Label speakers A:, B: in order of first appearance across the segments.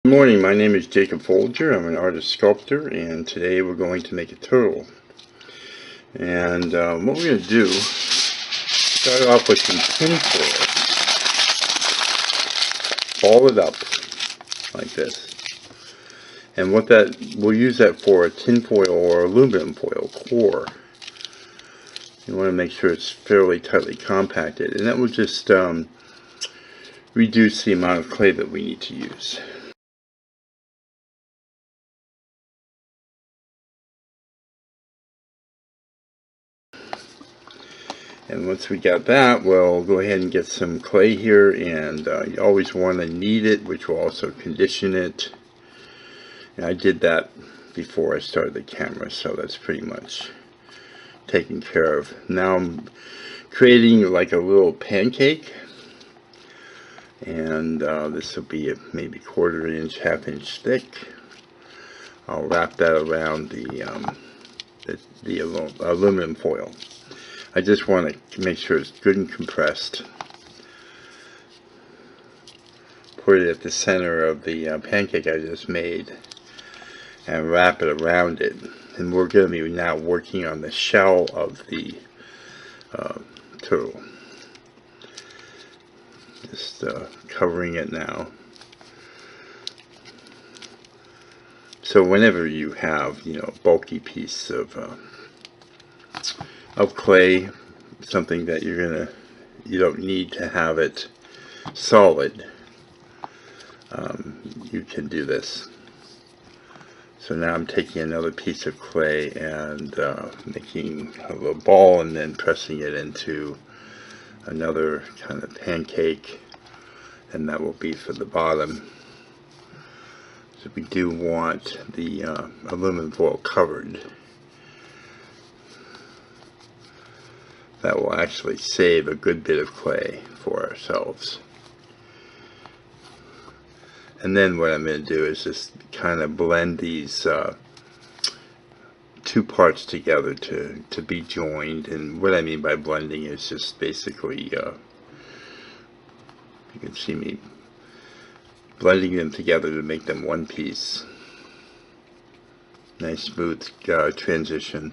A: Good morning, my name is Jacob Folger. I'm an artist sculptor, and today we're going to make a turtle. And what we're going to do, start off with some tinfoil, ball it up like this. And we'll use that for a tinfoil or aluminum foil core. You want to make sure it's fairly tightly compacted, and that will just reduce the amount of clay that we need to use. And once we got that, we'll go ahead and get some clay here, and you always want to knead it, which will also condition it. And I did that before I started the camera, so that's pretty much taken care of. Now I'm creating like a little pancake, and this will be maybe 1/4 inch, 1/2 inch thick. I'll wrap that around the aluminum foil. I just want to make sure it's good and compressed. Put it at the center of the pancake I just made and wrap it around it. And we're going to be now working on the shell of the turtle. Just covering it now. So whenever you have, a bulky piece of clay, something that you don't need to have it solid, you can do this. So now I'm taking another piece of clay and making a little ball and then pressing it into another kind of pancake, and that will be for the bottom. So we do want the aluminum foil covered. That will actually save a good bit of clay for ourselves. And then what I'm going to do is just kind of blend these two parts together to be joined. And what I mean by blending is just basically, you can see me blending them together to make them one piece. Nice smooth transition.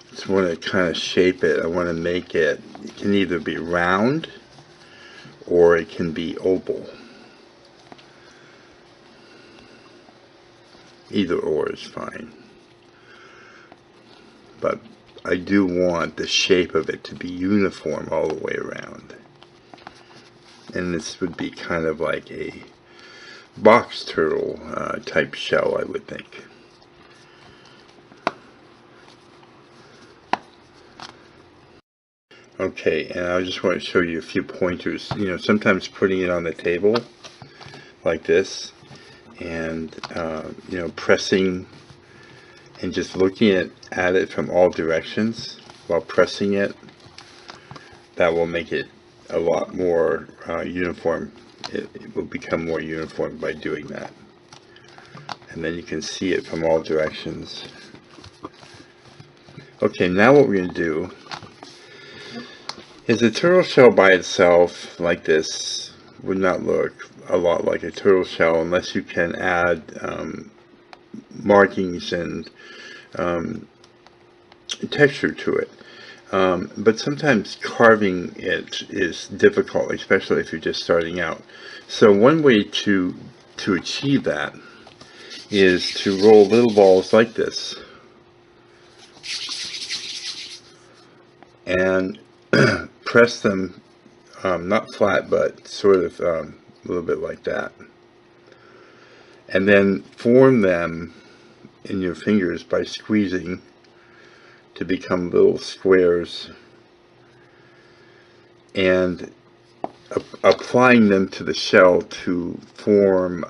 A: Just want to kind of shape it. I want to make it can either be round or it can be oval. Either or is fine. But I do want the shape of it to be uniform all the way around. And this would be kind of like a box turtle type shell, I would think. Okay, and I just want to show you a few pointers. Sometimes putting it on the table like this and pressing and just looking at it from all directions while pressing it, that will make it a lot more uniform. It will become more uniform by doing that. And then you can see it from all directions. Okay, now what we're going to do is a turtle shell by itself, like this, would not look a lot like a turtle shell unless you can add markings and texture to it. But sometimes carving it is difficult, especially if you're just starting out. So one way to achieve that is to roll little balls like this and press them not flat, but sort of a little bit like that, and then form them in your fingers by squeezing to become little squares and applying them to the shell to form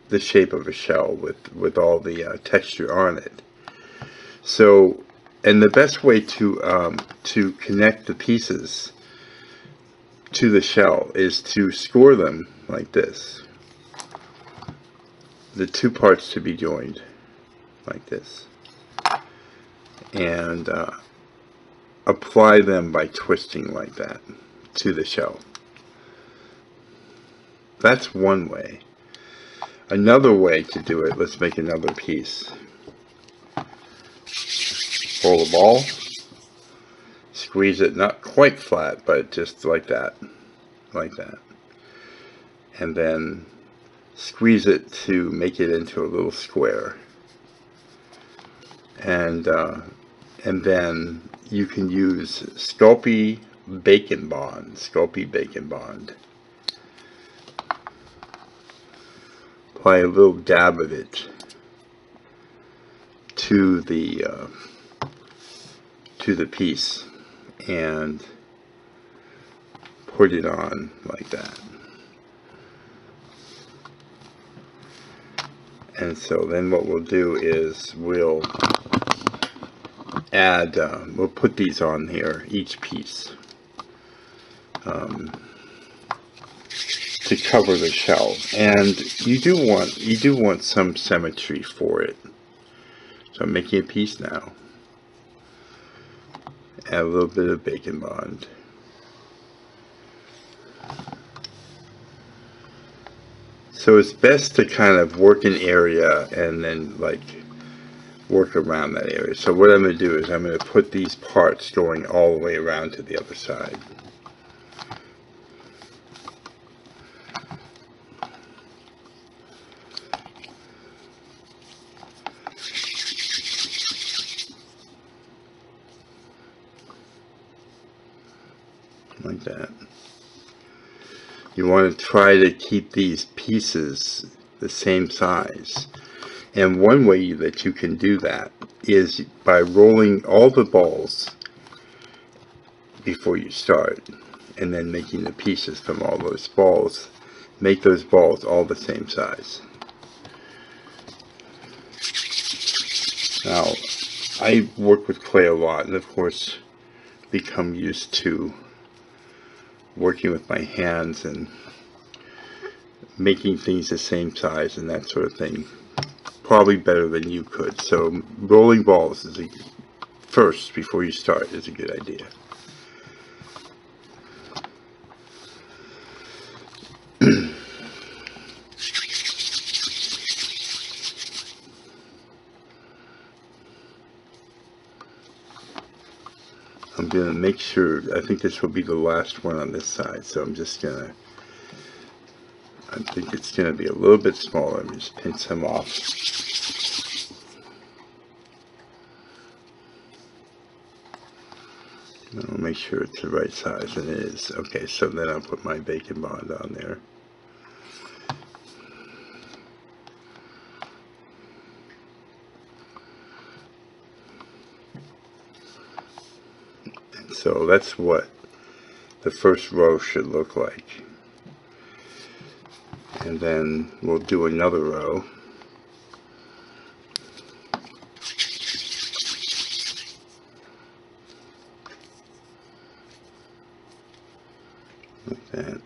A: the shape of a shell with all the texture on it. So, and the best way to connect the pieces to the shell is to score them like this. The two parts to be joined like this. And apply them by twisting like that to the shell. That's one way. Another way to do it, let's make another piece. Roll the ball, squeeze it not quite flat, but just like that, and then squeeze it to make it into a little square. And then you can use Sculpey Bacon Bond. Apply a little dab of it to the piece and put it on like that. And so then what we'll do is we'll add, we'll put these on here, each piece, to cover the shell. And you do want some symmetry for it. So I'm making a piece now. Add a little bit of Bacon Bond. So it's best to kind of work an area and then like work around that area. So what I'm going to do is I'm going to put these parts going all the way around to the other side. Like that. You want to try to keep these pieces the same size. And one way that you can do that is by rolling all the balls before you start, and then making the pieces from all those balls. Make those balls all the same size. Now, I work with clay a lot, and of course become used to working with my hands and making things the same size and that sort of thing. Probably better than you could. So rolling balls is first before you start is a good idea. I'm going to make sure, I think this will be the last one on this side, so I'm just going to, I think it's going to be a little bit smaller. Let me just pinch some off. I'll make sure it's the right size, and it is. Okay, so then I'll put my Bacon Bond on there. So that's what the first row should look like. And then we'll do another row. Like that.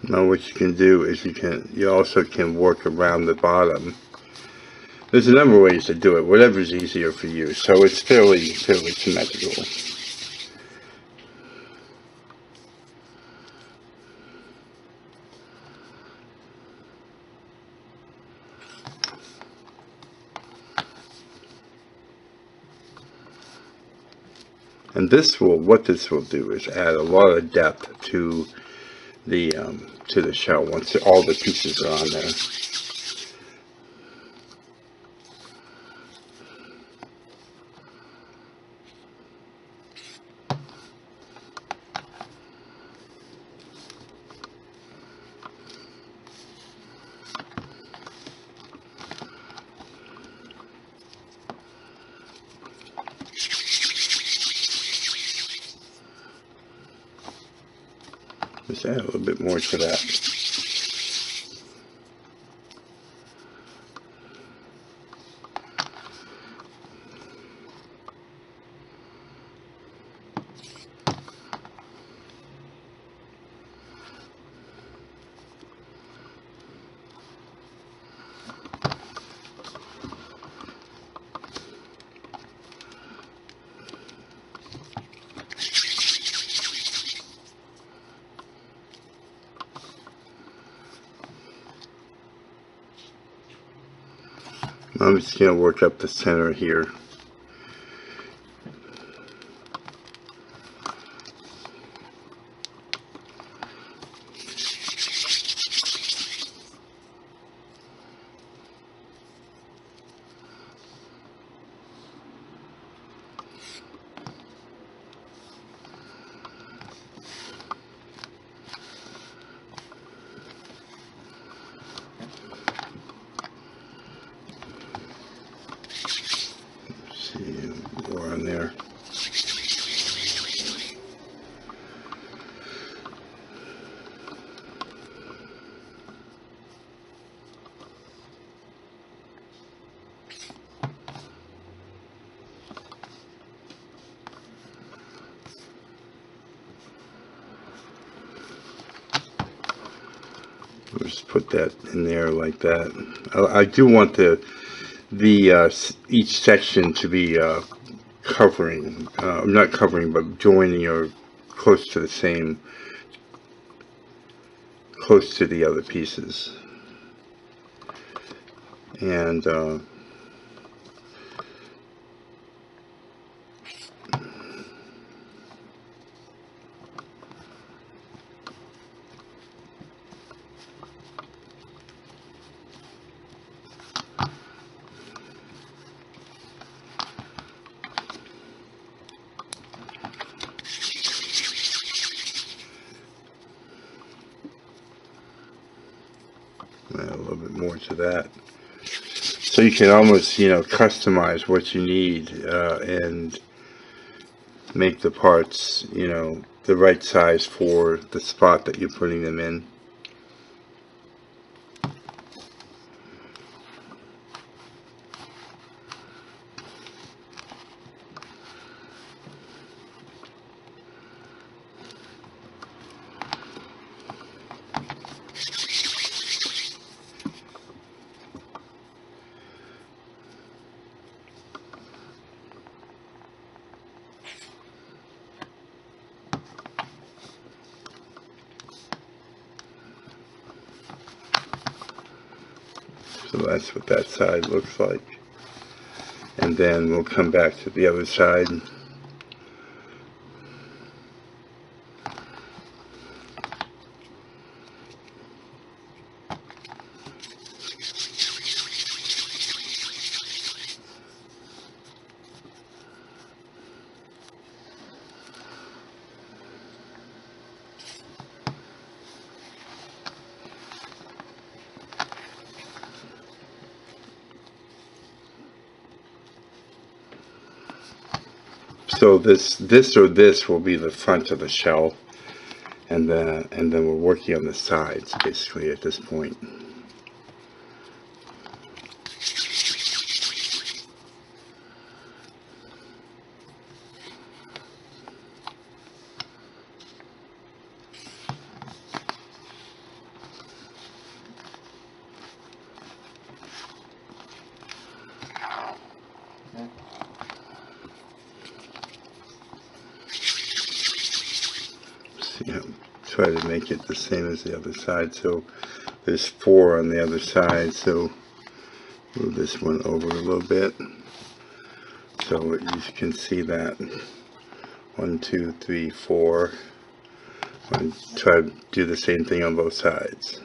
A: Now what you can do is you also can work around the bottom. There's a number of ways to do it, whatever's easier for you. So it's fairly symmetrical. And what this will do is add a lot of depth to the shell once all the pieces are on there. Just add a little bit more to that. I'm just going to work up the center here. More on there. We'll just put that in there like that. I do want each section to be covering, not covering, but joining or close to the same, close to the other pieces. And add a little bit more to that. So you can almost, customize what you need and make the parts, the right size for the spot that you're putting them in. So that's what that side looks like. And then we'll come back to the other side. So this or this will be the front of the shell, and then we're working on the sides basically at this point. Try to make it the same as the other side. So there's 4 on the other side, so move this one over a little bit so you can see that. 1, 2, 3, 4. And try to do the same thing on both sides.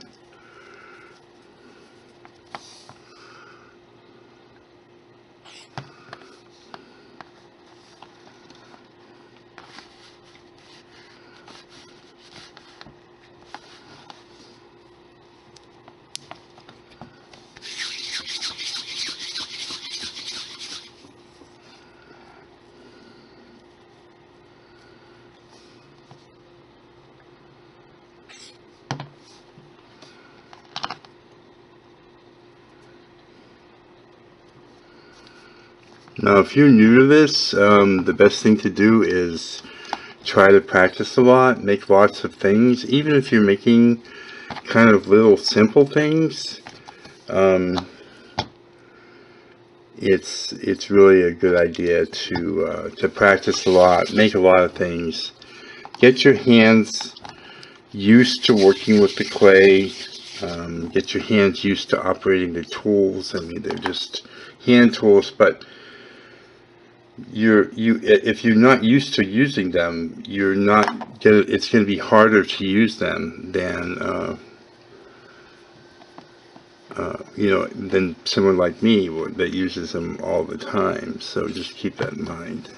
A: Now, if you're new to this, the best thing to do is try to practice a lot, make lots of things. Even if you're making kind of little simple things, it's really a good idea to practice a lot, make a lot of things, get your hands used to working with the clay, get your hands used to operating the tools. I mean, they're just hand tools, but if you're not used to using them, it's going to be harder to use them than than someone like me that uses them all the time. So just keep that in mind.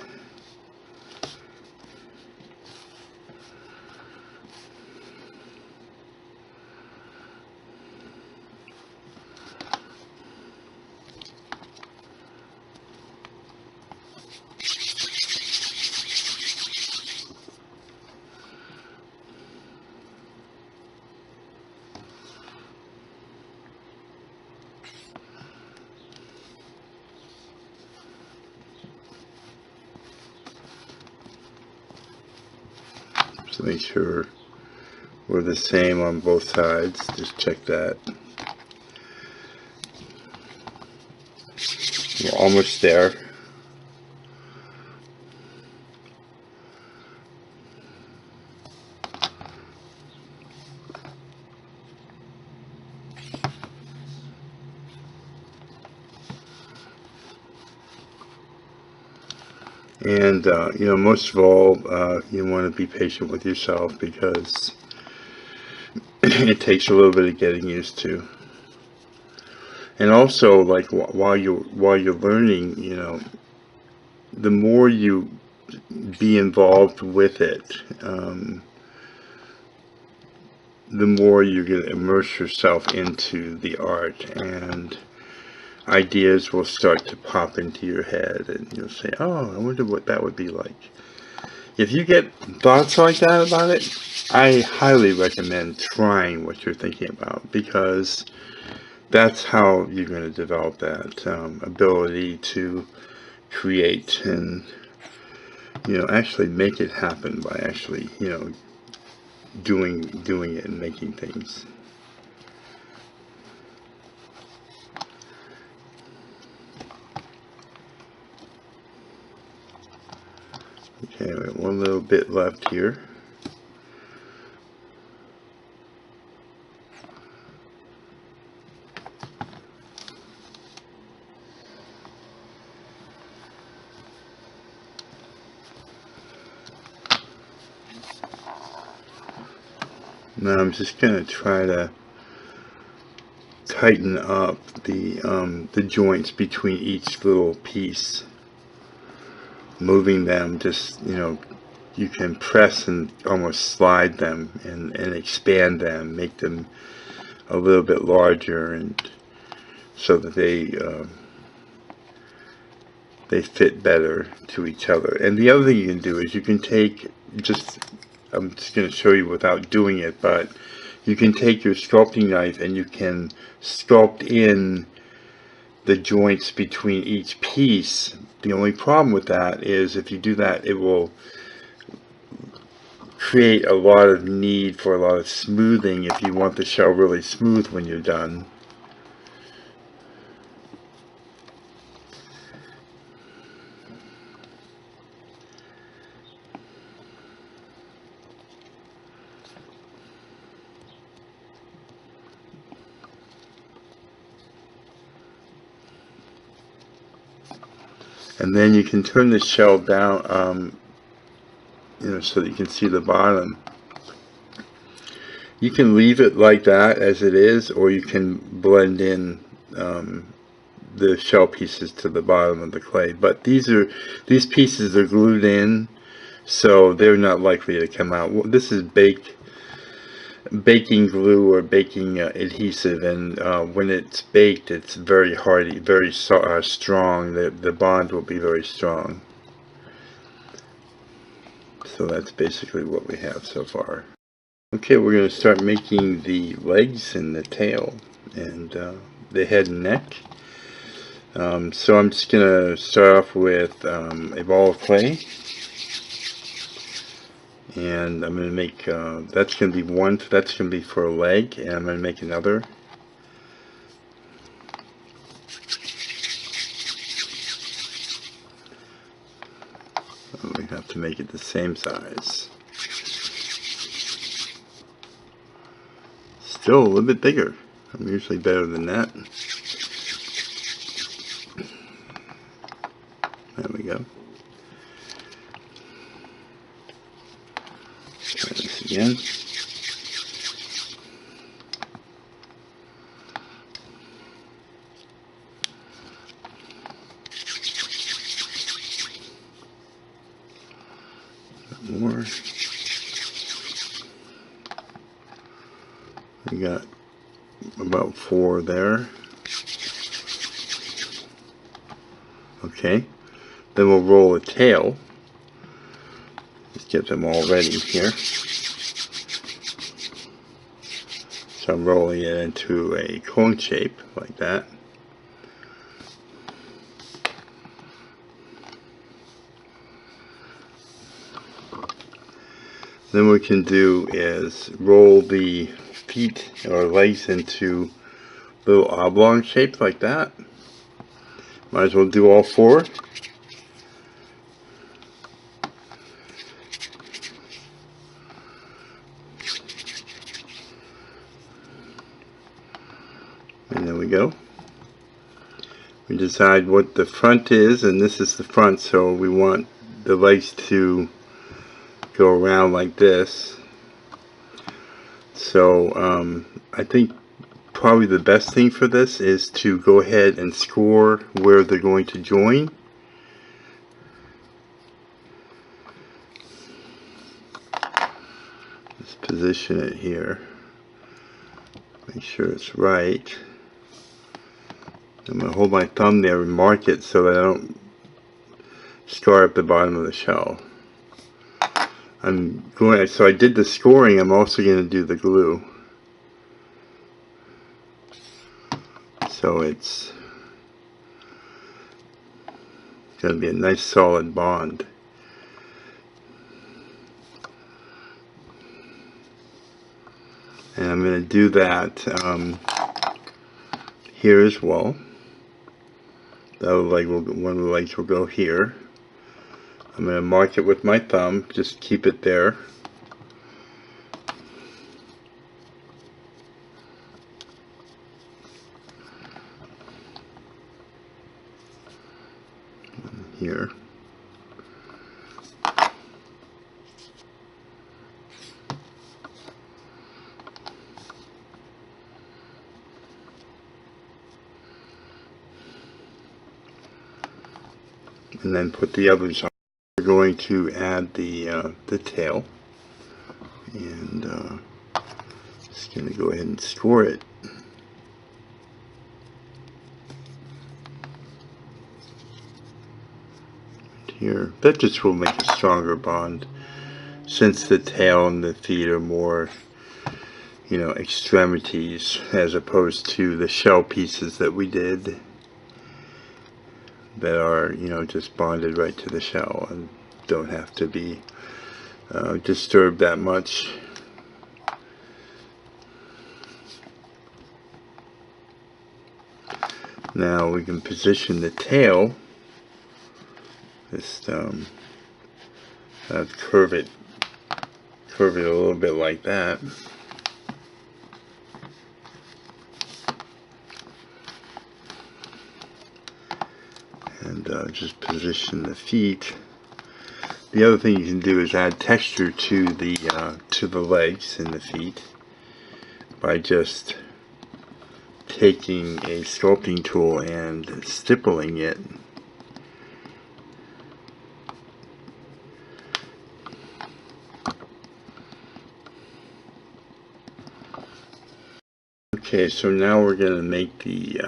A: So make sure we're the same on both sides. Just check that. We're almost there. And most of all, you want to be patient with yourself, because it takes a little bit of getting used to. And also, like, while you're learning, the more you be involved with it, the more you're going to immerse yourself into the art, and ideas will start to pop into your head, and you'll say, oh, I wonder what that would be like. If you get thoughts like that about it, I highly recommend trying what you're thinking about, because that's how you're going to develop that ability to create and actually make it happen by actually doing it and making things. Okay, we have one little bit left here. Now I'm just going to try to tighten up the joints between each little piece, moving them. Just you can press and almost slide them and expand them, make them a little bit larger, and so that they fit better to each other. And the other thing you can do is you can take I'm just going to show you without doing it, but you can take your sculpting knife and you can sculpt in the joints between each piece. The only problem with that is if you do that, it will create a lot of need for a lot of smoothing if you want the shell really smooth when you're done. And then you can turn the shell down, so that you can see the bottom. You can leave it like that as it is, or you can blend in the shell pieces to the bottom of the clay. But these pieces are glued in, so they're not likely to come out. This is baking glue or baking adhesive, and when it's baked, it's very hardy, very strong. The bond will be very strong. So that's basically what we have so far. Okay, we're going to start making the legs and the tail and the head and neck. So I'm just going to start off with a ball of clay, and I'm going to make, that's going to be one, that's going to be for a leg, and I'm going to make another. We have to make it the same size. Still a little bit bigger. I'm usually better than that. There we go. Try this again. More. We got about 4 there. Okay. Then we'll roll a tail. Let's get them all ready here. So I'm rolling it into a cone shape like that. Then what we can do is roll the feet or legs into little oblong shapes like that. Might as well do all 4. And there we go. We decide what the front is, and this is the front, so we want the legs to go around like this. So I think probably the best thing for this is to go ahead and score where they're going to join. Let's position it here. Make sure it's right. I'm going to hold my thumb there and mark it so that I don't scar up the bottom of the shell. So I did the scoring, I'm also going to do the glue. So it's going to be a nice solid bond. And I'm going to do that here as well. The other leg one of the legs will go here. I'm going to mark it with my thumb, just keep it there. Here. And then put the others on. We're going to add the tail, and just going to go ahead and score it. Here, that just will make a stronger bond, since the tail and the feet are more, you know, extremities as opposed to the shell pieces that we did that are, you know, just bonded right to the shell and don't have to be disturbed that much. Now we can position the tail. Just curve it a little bit like that. And just position the feet. The other thing you can do is add texture to the legs and the feet by just taking a sculpting tool and stippling it. Okay, so now we're going to make the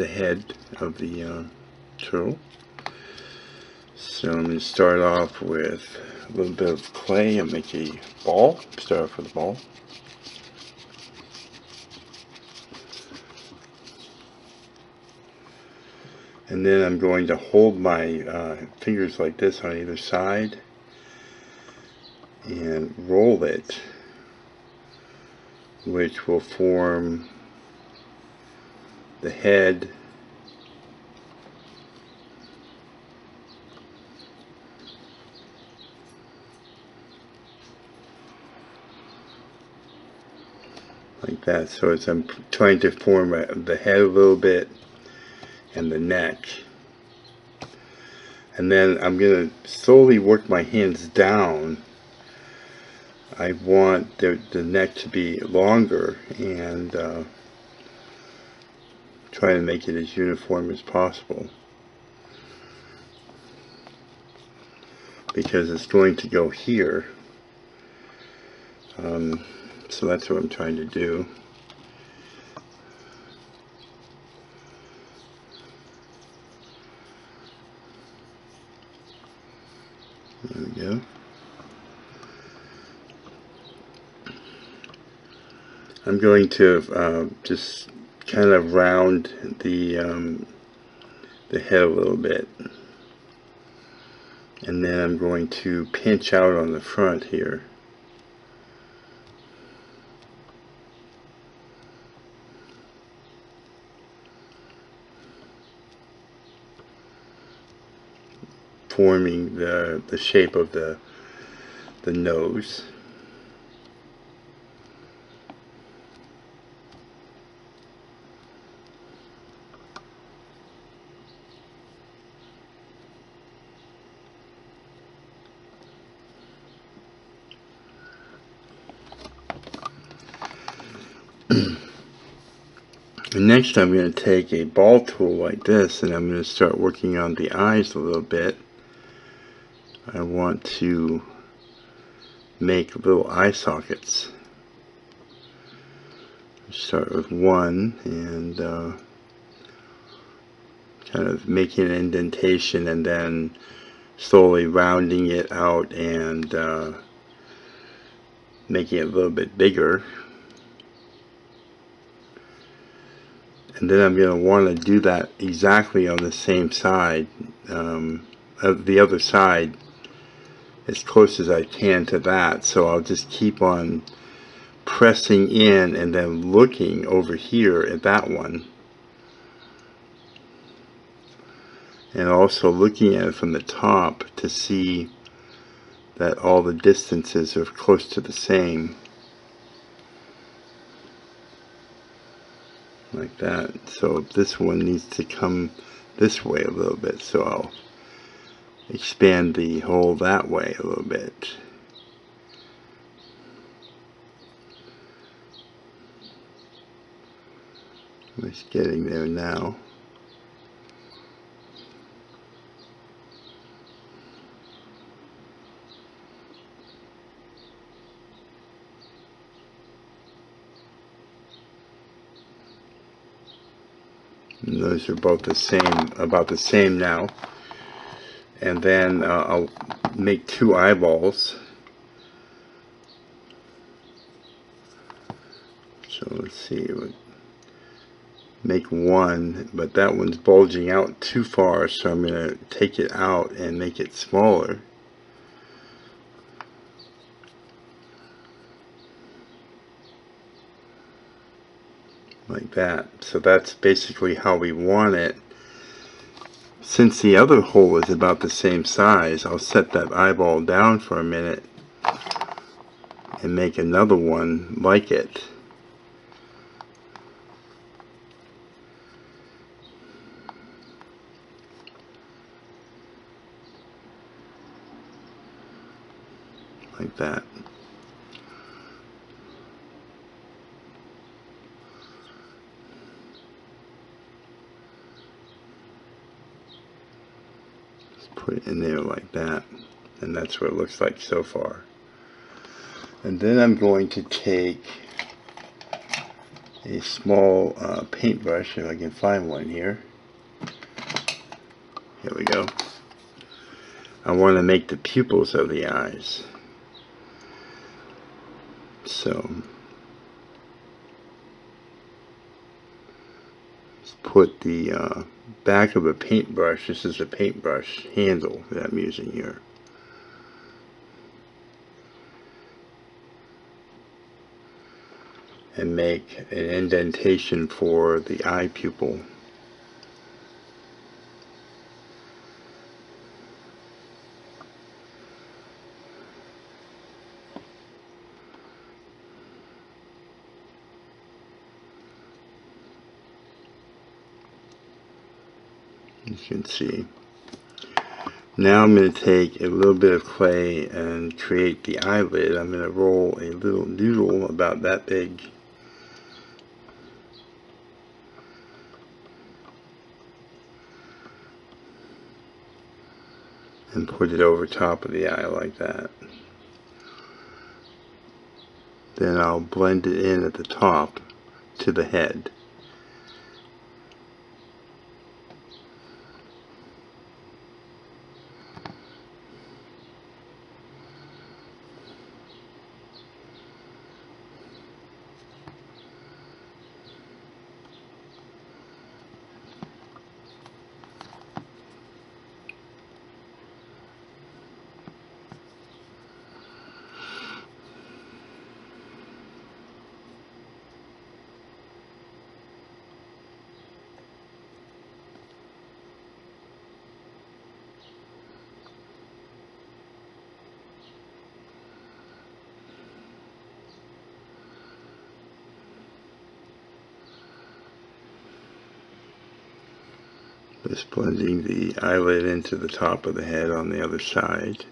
A: head of the turtle. So I'm going to start off with a little bit of clay and make a ball. Start off with a ball. And then I'm going to hold my fingers like this on either side and roll it, which will form the head like that. So as I'm trying to form the head a little bit and the neck. And then I'm going to slowly work my hands down. I want the neck to be longer and try to make it as uniform as possible, because it's going to go here. So that's what I'm trying to do. There we go. I'm going to just kind of round the head a little bit, and then I'm going to pinch out on the front here. Forming the shape of the nose. And next I'm going to take a ball tool like this, and I'm going to start working on the eyes a little bit. I want to make little eye sockets. Start with one and kind of making an indentation, and then slowly rounding it out and making it a little bit bigger. And then I'm going to want to do that exactly on the same side, the other side, as close as I can to that. So I'll just keep on pressing in and then looking over here at that one, and also looking at it from the top to see that all the distances are close to the same, like that. So this one needs to come this way a little bit, so I'll expand the hole that way a little bit. It's getting there now. And those are both the same, about the same now. And then I'll make two eyeballs. So let's see, make one, but that one's bulging out too far, so I'm going to take it out and make it smaller. Like that. So that's basically how we want it. Since the other hole is about the same size, I'll set that eyeball down for a minute and make another one like it. Like that. Put it in there like that, and that's what it looks like so far. And then I'm going to take a small paintbrush, if I can find one here. Here we go. I want to make the pupils of the eyes. So let's put the back of a paintbrush. This is a paintbrush handle that I'm using here. And make an indentation for the eye pupil. You can see. Now I'm going to take a little bit of clay and create the eyelid. I'm going to roll a little noodle about that big. And put it over top of the eye like that. Then I'll blend it in at the top to the head. Just blending the eyelid into the top of the head on the other side.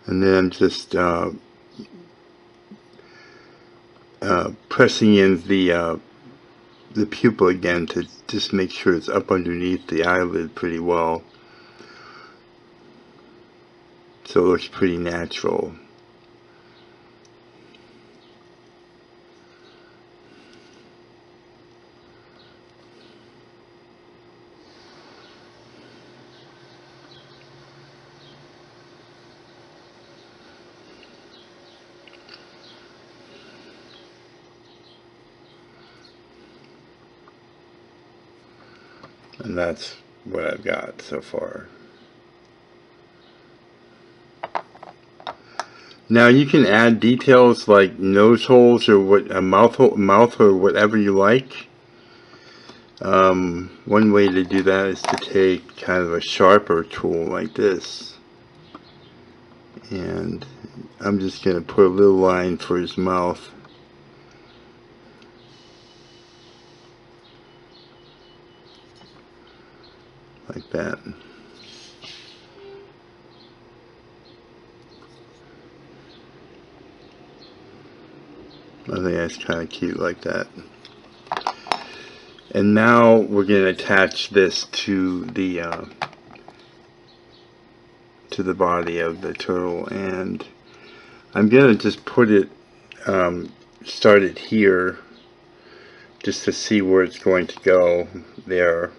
A: And then I'm just pressing in the pupil again to just make sure it's up underneath the eyelid pretty well, so it looks pretty natural. And that's what I've got so far. Now you can add details like nose holes or what a mouth or whatever you like. One way to do that is to take kind of a sharper tool like this, and I'm just going to put a little line for his mouth. Like that. I think that's kind of cute like that. And now we're going to attach this to the body of the turtle, and I'm going to just put it, start it here, just to see where it's going to go there.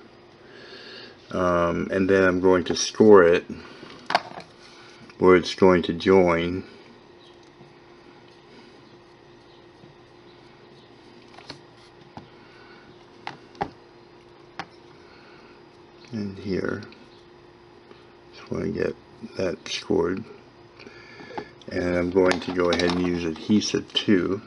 A: And then I'm going to score it where it's going to join. And here. Just want to get that scored. And I'm going to go ahead and use adhesive too.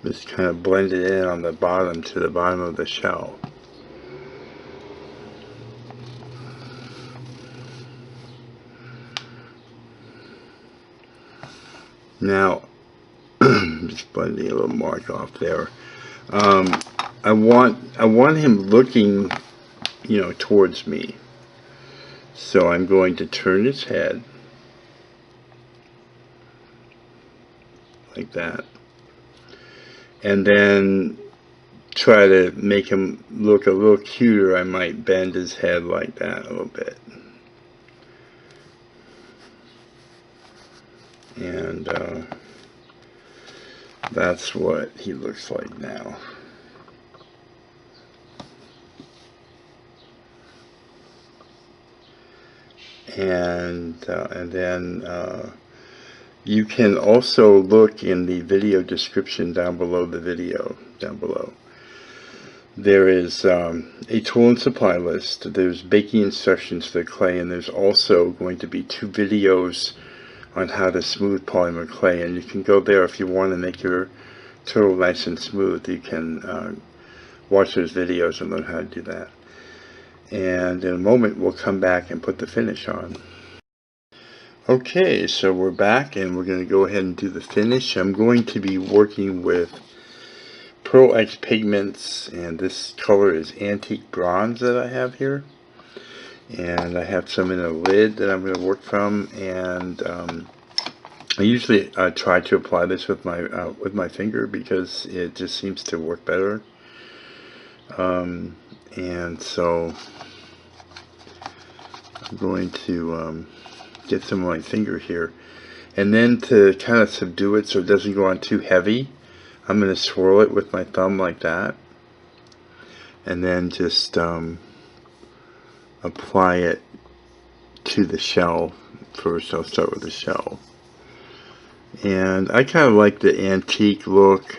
A: Just kind of blend it in on the bottom to the bottom of the shell. Now, just blending a little mark off there. I want him looking, you know, towards me. So I'm going to turn his head like that, and then try to make him look a little cuter. I might bend his head like that a little bit, and that's what he looks like now. And then you can also look in the video description down below the video, down below. There is a tool and supply list. There's baking instructions for the clay, and there's also going to be 2 videos on how to smooth polymer clay, and you can go there if you want to make your turtle nice and smooth. You can watch those videos and learn how to do that. And in a moment we'll come back and put the finish on. Okay, so we're back and we're going to go ahead and do the finish. I'm going to be working with Pearl X Pigments, and this color is Antique Bronze that I have here. And I have some in a lid that I'm going to work from, and I usually try to apply this with my finger because it just seems to work better. And so I'm going to get some of my finger here, and then to kind of subdue it so it doesn't go on too heavy, I'm going to swirl it with my thumb like that, and then just apply it to the shell. First I'll start with the shell, and I kind of like the antique look.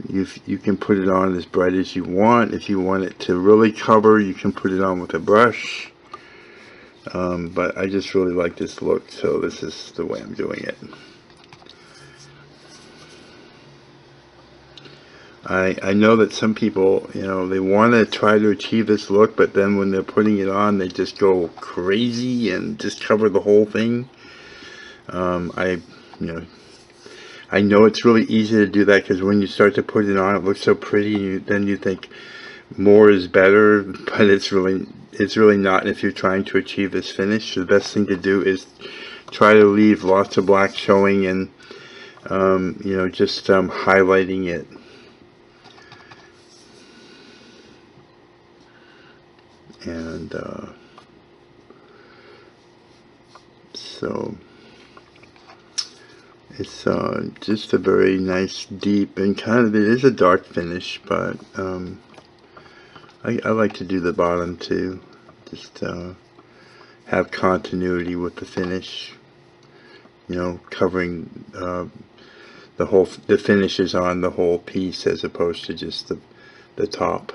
A: You can put it on as bright as you want. If you want it to really cover, you can put it on with a brush. But I just really like this look, so this is the way I'm doing it. I know that some people, they want to try to achieve this look, but then when they're putting it on, they just go crazy and just cover the whole thing. I know it's really easy to do that, because when you start to put it on, it looks so pretty, and then you think more is better, but it's really not. If you're trying to achieve this finish, the best thing to do is try to leave lots of black showing, and just highlighting it. And so it's just a very nice, deep, and kind of, it is a dark finish, but I like to do the bottom too, just have continuity with the finish, covering the finish is on the whole piece as opposed to just the top.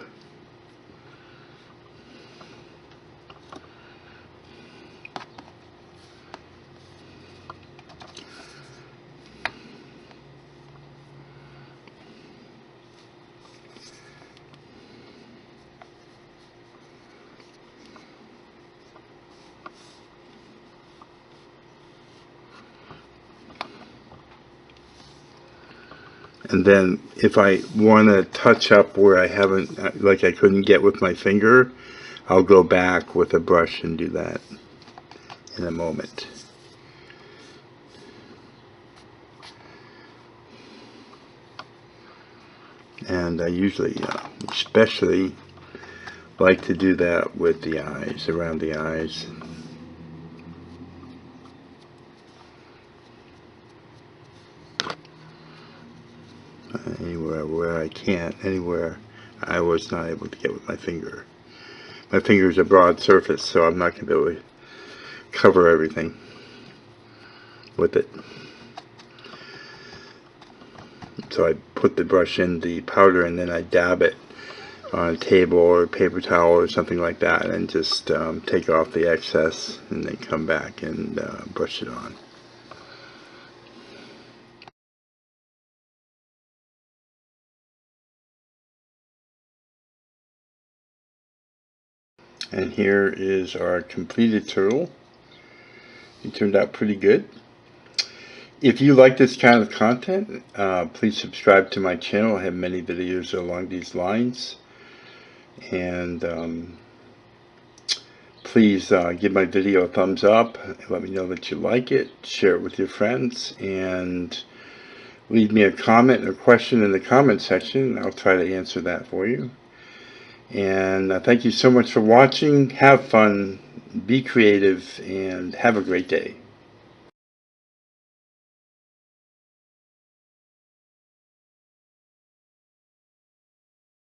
A: And then if I want to touch up where I haven't, like I couldn't get with my finger, I'll go back with a brush and do that in a moment. And I usually, especially like to do that with the eyes, around the eyes. Anywhere where I can't, anywhere I was not able to get with my finger. My finger is a broad surface, so I'm not going to be able to cover everything with it. So I put the brush in the powder, and then I dab it on a table or a paper towel or something like that, and just take off the excess, and then come back and brush it on. And here is our completed turtle. It turned out pretty good. If you like this kind of content, please subscribe to my channel. I have many videos along these lines. And Please give my video a thumbs up. Let me know that you like it. Share it with your friends. And leave me a comment or question in the comment section. I'll try to answer that for you. And thank you so much for watching. Have fun, be creative, and have a great day.